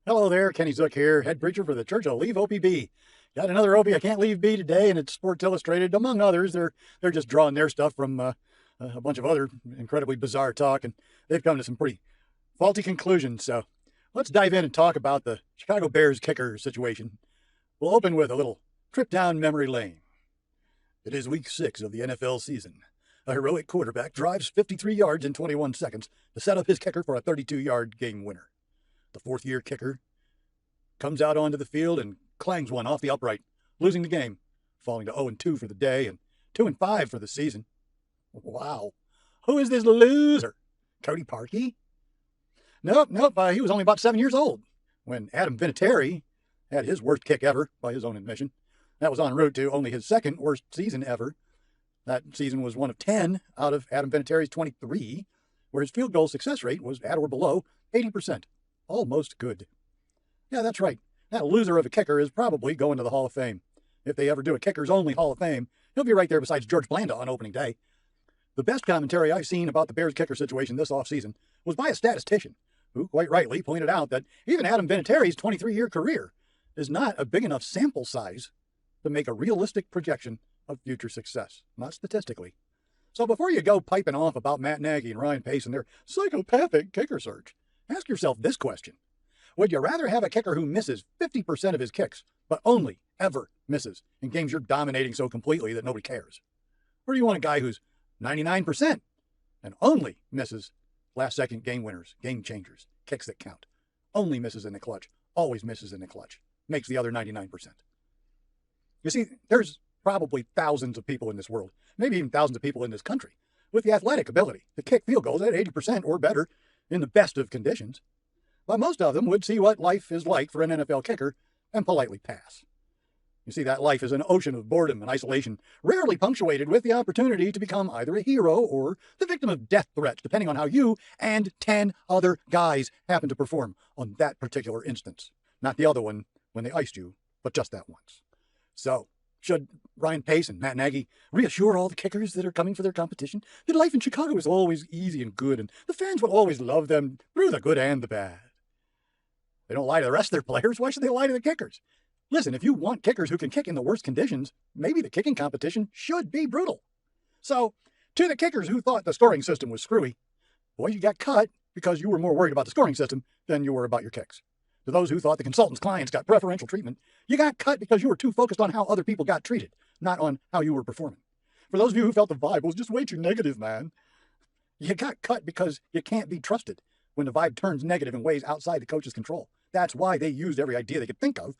Hello there, Kenny Zook here, head preacher for the Church of Leave OPB. Got another OP I Can't Leave B today, and it's Sports Illustrated. Among others, they're just drawing their stuff from a bunch of other incredibly bizarre talk, and they've come to some pretty faulty conclusions. So let's dive in and talk about the Chicago Bears kicker situation. We'll open with a little trip down memory lane. It is week 6 of the NFL season. A heroic quarterback drives 53 yards in 21 seconds to set up his kicker for a 32-yard game winner. The fourth-year kicker comes out onto the field and clangs one off the upright, losing the game, falling to 0-2 for the day and 2-5 for the season. Wow. Who is this loser? Cody Parkey? Nope. He was only about 7 years old when Adam Vinatieri had his worst kick ever, by his own admission. That was en route to only his second worst season ever. That season was one of 10 out of Adam Vinatieri's 23, where his field goal success rate was at or below 80%. Almost good. Yeah, that's right. That loser of a kicker is probably going to the Hall of Fame. If they ever do a kickers only Hall of Fame, he'll be right there besides George Blanda on opening day. The best commentary I've seen about the Bears kicker situation this offseason was by a statistician who quite rightly pointed out that even Adam Vinatieri's 23-year career is not a big enough sample size to make a realistic projection of future success, not statistically. So before you go piping off about Matt Nagy and Ryan Pace and their psychopathic kicker search, ask yourself this question. Would you rather have a kicker who misses 50% of his kicks, but only ever misses in games you're dominating so completely that nobody cares? Or do you want a guy who's 99% and only misses last-second game winners, game changers, kicks that count, only misses in the clutch, always misses in the clutch, makes the other 99%? You see, there's probably thousands of people in this world, maybe even thousands of people in this country, with the athletic ability to kick field goals at 80% or better in the best of conditions. But most of them would see what life is like for an NFL kicker and politely pass. You see, that life is an ocean of boredom and isolation, rarely punctuated with the opportunity to become either a hero or the victim of death threats, depending on how you and 10 other guys happen to perform on that particular instance. Not the other one when they iced you, but just that once. So, should Ryan Pace and Matt Nagy reassure all the kickers that are coming for their competition that life in Chicago is always easy and good and the fans will always love them through the good and the bad? They don't lie to the rest of their players. Why should they lie to the kickers? Listen, if you want kickers who can kick in the worst conditions, maybe the kicking competition should be brutal. So, to the kickers who thought the scoring system was screwy, boy, you got cut because you were more worried about the scoring system than you were about your kicks. To those who thought the consultants' clients got preferential treatment, you got cut because you were too focused on how other people got treated, not on how you were performing. For those of you who felt the vibe was just way too negative, man, you got cut because you can't be trusted when the vibe turns negative in ways outside the coach's control. That's why they used every idea they could think of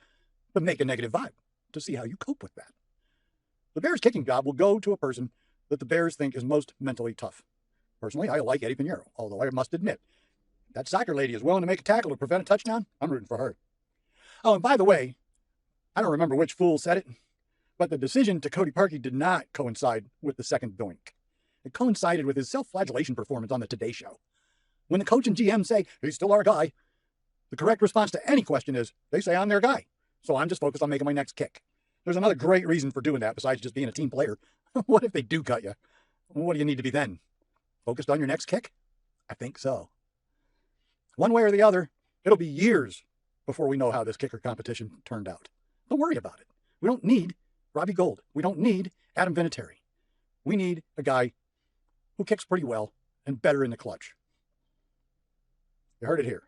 to make a negative vibe, to see how you cope with that. The Bears kicking job will go to a person that the Bears think is most mentally tough. Personally, I like Eddie Pinheiro, although I must admit, that soccer lady is willing to make a tackle to prevent a touchdown. I'm rooting for her. Oh, and by the way, I don't remember which fool said it, but the decision to Cody Parkey did not coincide with the second doink. It coincided with his self-flagellation performance on the Today Show. When the coach and GM say, he's still our guy, the correct response to any question is, they say I'm their guy, so I'm just focused on making my next kick. There's another great reason for doing that besides just being a team player. What if they do cut you? What do you need to be then? Focused on your next kick? I think so. One way or the other, it'll be years before we know how this kicker competition turned out. Don't worry about it. We don't need Robbie Gould. We don't need Adam Vinatieri. We need a guy who kicks pretty well and better in the clutch. You heard it here.